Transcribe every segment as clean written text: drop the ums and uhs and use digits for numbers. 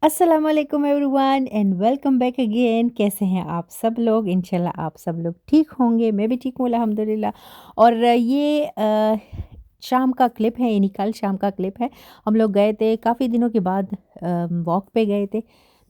अस्सलाम वालेकुम everyone and welcome back again. कैसे हैं आप सब लोग? इंशाल्लाह आप सब लोग ठीक होंगे। मैं भी ठीक हूँ अल्हम्दुलिल्लाह। और ये शाम का क्लिप है, यानी कल शाम का क्लिप है। हम लोग गए थे काफ़ी दिनों के बाद, वॉक पे गए थे।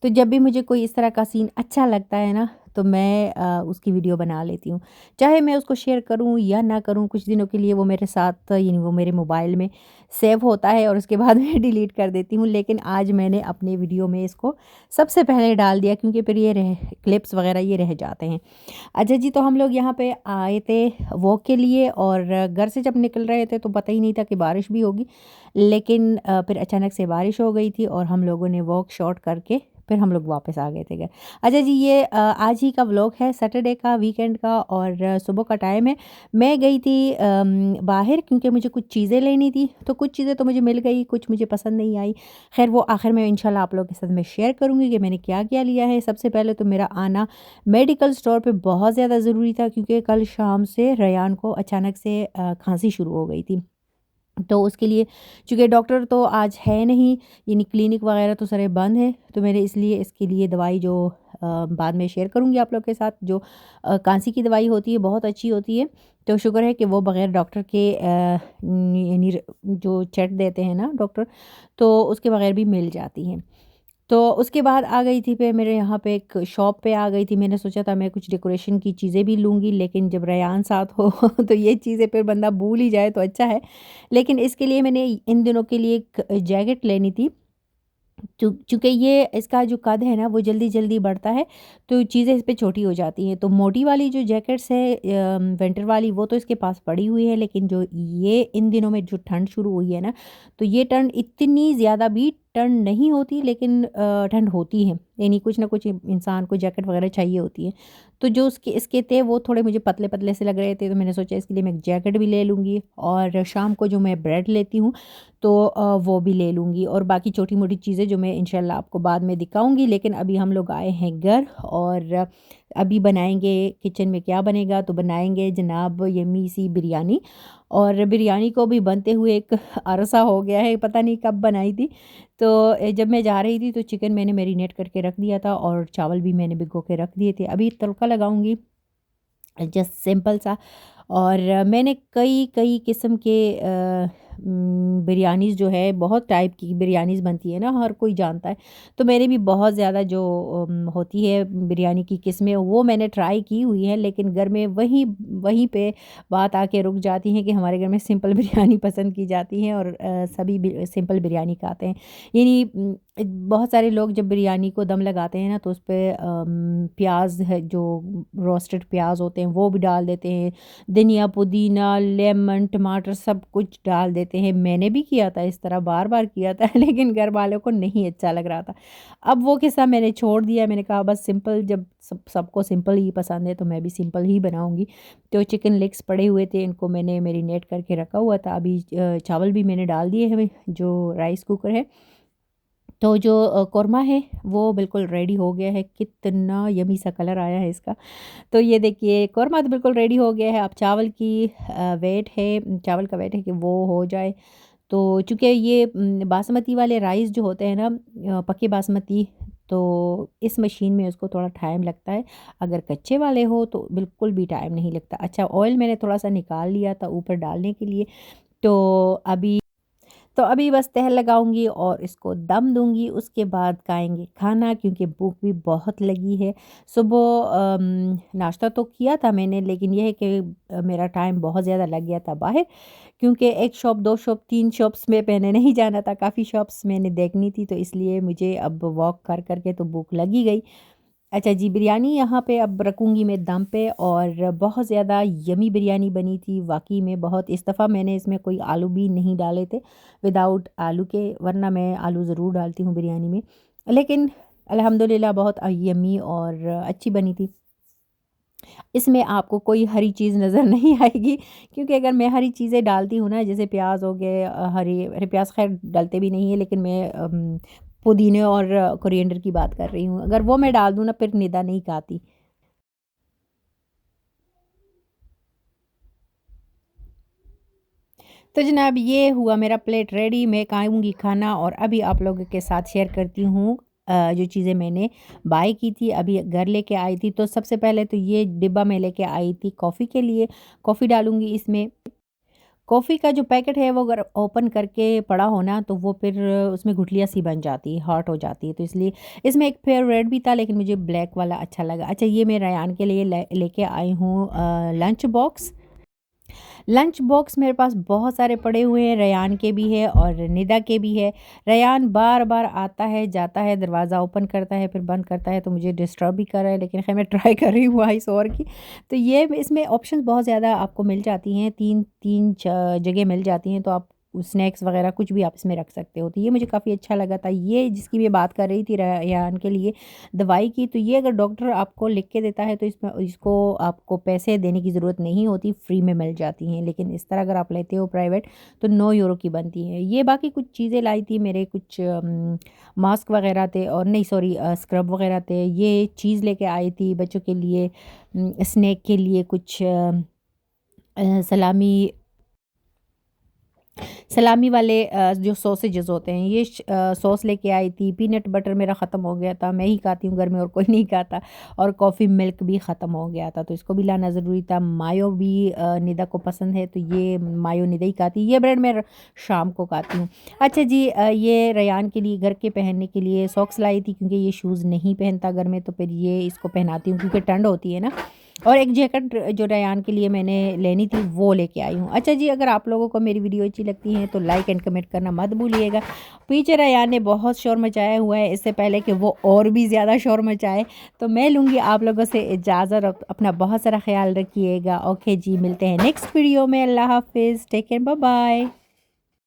तो जब भी मुझे कोई इस तरह का सीन अच्छा लगता है ना, तो मैं उसकी वीडियो बना लेती हूँ। चाहे मैं उसको शेयर करूँ या ना करूँ, कुछ दिनों के लिए वो मेरे साथ, यानी वो मेरे मोबाइल में सेव होता है और उसके बाद मैं डिलीट कर देती हूँ। लेकिन आज मैंने अपने वीडियो में इसको सबसे पहले डाल दिया, क्योंकि फिर ये रह क्लिप्स वगैरह ये रह जाते हैं। अच्छा जी, तो हम लोग यहाँ पे आए थे वॉक के लिए, और घर से जब निकल रहे थे तो पता ही नहीं था कि बारिश भी होगी। लेकिन फिर अचानक से बारिश हो गई थी और हम लोगों ने वॉक शॉर्ट करके फिर हम लोग वापस आ गए थे घर। अच्छा जी, ये आज ही का व्लॉग है, सैटरडे का, वीकेंड का, और सुबह का टाइम है। मैं गई थी बाहर, क्योंकि मुझे कुछ चीज़ें लेनी थी। तो कुछ चीज़ें तो मुझे मिल गई, कुछ मुझे पसंद नहीं आई। खैर, वो आखिर में इंशाल्लाह आप लोगों के साथ मैं शेयर करूँगी कि मैंने क्या-क्या लिया है। सबसे पहले तो मेरा आना मेडिकल स्टोर पे बहुत ज़्यादा ज़रूरी था, क्योंकि कल शाम से रेयान को अचानक से खाँसी शुरू हो गई थी। तो उसके लिए, चूँकि डॉक्टर तो आज है नहीं, यानी क्लिनिक वगैरह तो सारे बंद हैं, तो मैंने इसलिए इसके लिए दवाई जो बाद में शेयर करूँगी आप लोग के साथ, जो खाँसी की दवाई होती है बहुत अच्छी होती है। तो शुक्र है कि वो बग़ैर डॉक्टर के यानी जो चेक देते हैं ना डॉक्टर, तो उसके बग़ैर भी मिल जाती हैं। तो उसके बाद आ गई थी फिर मेरे यहाँ पे एक शॉप पे आ गई थी। मैंने सोचा था मैं कुछ डेकोरेशन की चीज़ें भी लूँगी, लेकिन जब रेयान साथ हो तो ये चीज़ें फिर बंदा भूल ही जाए तो अच्छा है। लेकिन इसके लिए मैंने इन दिनों के लिए एक जैकेट लेनी थी। चूँकि ये इसका जो कद है ना वो जल्दी-जल्दी बढ़ता है, तो चीज़ें इस पे छोटी हो जाती हैं। तो मोटी वाली जो जैकेट्स है विंटर वाली, वो तो इसके पास पड़ी हुई है, लेकिन जो ये इन दिनों में जो ठंड शुरू हुई है ना, तो ये ठंड इतनी ज़्यादा भी ठंड नहीं होती, लेकिन ठंड होती है। यानी कुछ ना कुछ इंसान को जैकेट वगैरह चाहिए होती है। तो जो उसके इसके थे वो थोड़े मुझे पतले-पतले से लग रहे थे, तो मैंने सोचा इसके लिए मैं एक जैकेट भी ले लूँगी, और शाम को जो मैं ब्रेड लेती हूँ तो वो भी ले लूँगी, और बाकी छोटी-मोटी चीज़ें जो मैं इंशाल्लाह आपको बाद में दिखाऊँगी। लेकिन अभी हम लोग आए हैं घर, और अभी बनाएँगे, किचन में क्या बनेगा, तो बनाएँगे जनाब यम्मी सी बिरयानी। और बिरयानी को भी बनते हुए एक अरसा हो गया है, पता नहीं कब बनाई थी। तो जब मैं जा रही थी तो चिकन मैंने मैरिनेट करके रख दिया था, और चावल भी मैंने भिगो के रख दिए थे। अभी तड़का लगाऊँगी, जस्ट सिंपल सा। और मैंने कई कई किस्म के बिरयानीज़, जो है बहुत टाइप की बिरयानीज़ बनती है ना, हर कोई जानता है। तो मैंने भी बहुत ज़्यादा जो होती है बिरयानी की किस्में, वो मैंने ट्राई की हुई है। लेकिन घर में वहीं वहीं पे बात आके रुक जाती है कि हमारे घर में सिंपल बिरयानी पसंद की जाती है, और सभी सिंपल बिरयानी खाते हैं। यानी बहुत सारे लोग जब बिरयानी को दम लगाते हैं ना, तो उस पे प्याज़ है, जो रोस्टेड प्याज़ होते हैं वो भी डाल देते हैं, धनिया, पुदीना, लेमन, टमाटर सब कुछ डाल देते हैं। मैंने भी किया था इस तरह, बार-बार किया था लेकिन घर वालों को नहीं अच्छा लग रहा था। अब वो किस्सा मैंने छोड़ दिया, मैंने कहा बस सिंपल, जब सबको सिंपल ही पसंद है तो मैं भी सिंपल ही बनाऊँगी। तो चिकन लेग्स पड़े हुए थे, इनको मैंने मैरिनेट करके रखा हुआ था। अभी चावल भी मैंने डाल दिए हैं, जो राइस कुकर है। तो जो कोरमा है वो बिल्कुल रेडी हो गया है, कितना यम्मी सा कलर आया है इसका। तो ये देखिए कोरमा तो बिल्कुल रेडी हो गया है। अब चावल की वेट है, चावल का वेट है कि वो हो जाए। तो चूँकि ये बासमती वाले राइस जो होते हैं ना, पके बासमती, तो इस मशीन में उसको थोड़ा टाइम लगता है। अगर कच्चे वाले हो तो बिल्कुल भी टाइम नहीं लगता। अच्छा, ऑयल मैंने थोड़ा-सा निकाल लिया था ऊपर डालने के लिए। तो अभी तो अभी बस तह लगाऊँगी और इसको दम दूँगी, उसके बाद खाएँगे खाना, क्योंकि भूख भी बहुत लगी है। सुबह नाश्ता तो किया था मैंने, लेकिन ये है कि मेरा टाइम बहुत ज़्यादा लग गया था बाहर, क्योंकि 1 शॉप, 2 शॉप, 3 शॉप्स में मैंने नहीं जाना था, काफ़ी शॉप्स मैंने देखनी थी, तो इसलिए मुझे अब वॉक कर के तो भूख लग ही गई। अच्छा जी, बिरयानी यहाँ पे अब रखूँगी मैं दम पे, और बहुत ज़्यादा यम्मी बिरयानी बनी थी वाक़ई में बहुत। इस दफ़ा मैंने इसमें कोई आलू भी नहीं डाले थे, विदाउट आलू के, वरना मैं आलू ज़रूर डालती हूँ बिरयानी में। लेकिन अल्हम्दुलिल्लाह बहुत यम्मी और अच्छी बनी थी। इसमें आपको कोई हरी चीज़ नज़र नहीं आएगी, क्योंकि अगर मैं हरी चीज़ें डालती हूँ ना, जैसे प्याज़ हो गए, हरे हरे प्याज़ ख़ैर डलते भी नहीं है, लेकिन मैं पुदीने और कोरिएंडर की बात कर रही हूँ। अगर वो मैं डाल दूँ ना, फिर निदा नहीं खाती। तो जनाब, ये हुआ मेरा प्लेट रेडी, मैं खाऊँगी खाना, और अभी आप लोगों के साथ शेयर करती हूँ जो चीज़ें मैंने बाय की थी अभी घर लेके आई थी। तो सबसे पहले तो ये डिब्बा मैं लेके आई थी कॉफ़ी के लिए, कॉफ़ी डालूँगी इसमें। कॉफ़ी का जो पैकेट है वो अगर ओपन करके पड़ा हो ना तो वो फिर उसमें गुठलियाँ सी बन जाती है, हॉट हो जाती है, तो इसलिए इसमें एक पेयर रेड भी था लेकिन मुझे ब्लैक वाला अच्छा लगा। अच्छा, ये मैं रेयान के लिए लेके आई हूँ लंच बॉक्स। लंच बॉक्स मेरे पास बहुत सारे पड़े हुए हैं, रेयान के भी है और निदा के भी है। रेयान बार-बार आता है, जाता है, दरवाज़ा ओपन करता है, फिर बंद करता है, तो मुझे डिस्टर्ब भी कर रहा है, लेकिन ख़ैर मैं ट्राई कर रही हूँ वॉइस ओवर की। तो ये इसमें ऑप्शंस बहुत ज़्यादा आपको मिल जाती हैं, 3 जगह मिल जाती हैं, तो आप स्नैक्स वग़ैरह कुछ भी आप इसमें रख सकते हो। तो ये मुझे काफ़ी अच्छा लगा था। ये जिसकी मैं बात कर रही थी रेयान के लिए दवाई की, तो ये अगर डॉक्टर आपको लिख के देता है तो इसमें इसको आपको पैसे देने की ज़रूरत नहीं होती, फ्री में मिल जाती हैं। लेकिन इस तरह अगर आप लेते हो प्राइवेट तो 9 यूरो की बनती है। ये बाकी कुछ चीज़ें लाई थी, मेरे कुछ मास्क वग़ैरह थे, और नहीं सॉरी स्क्रब वग़ैरह थे। ये चीज़ लेके आई थी बच्चों के लिए, स्नैक के लिए कुछ सलामी सलामी वाले जो सॉसेजेस होते हैं, ये सॉस लेके आई थी। पीनट बटर मेरा ख़त्म हो गया था, मैं ही खाती हूँ घर में और कोई नहीं खाता, और कॉफ़ी मिल्क भी ख़त्म हो गया था, तो इसको भी लाना ज़रूरी था। मायो भी निदा को पसंद है, तो ये मायो निदा ही खाती है। ये ब्रेड मैं शाम को खाती हूँ। अच्छा जी, ये रेयान के लिए घर के पहनने के लिए सॉक्स लाई थी, क्योंकि ये शूज़ नहीं पहनता घर में, तो फिर ये इसको पहनाती हूँ क्योंकि ठंड होती है ना। और एक जैकेट जो रेयान के लिए मैंने लेनी थी वो लेके आई हूँ। अच्छा जी, अगर आप लोगों को मेरी वीडियो अच्छी लगती है तो लाइक एंड कमेंट करना मत भूलिएगा। पीछे रेयान ने बहुत शोर मचाया हुआ है, इससे पहले कि वो और भी ज़्यादा शोर मचाए। तो मैं लूँगी आप लोगों से इजाज़त, अपना बहुत सारा ख्याल रखिएगा। ओके जी, मिलते हैं नेक्स्ट वीडियो में। अल्लाह हाफिज़, टेक केयर, बाय बाय।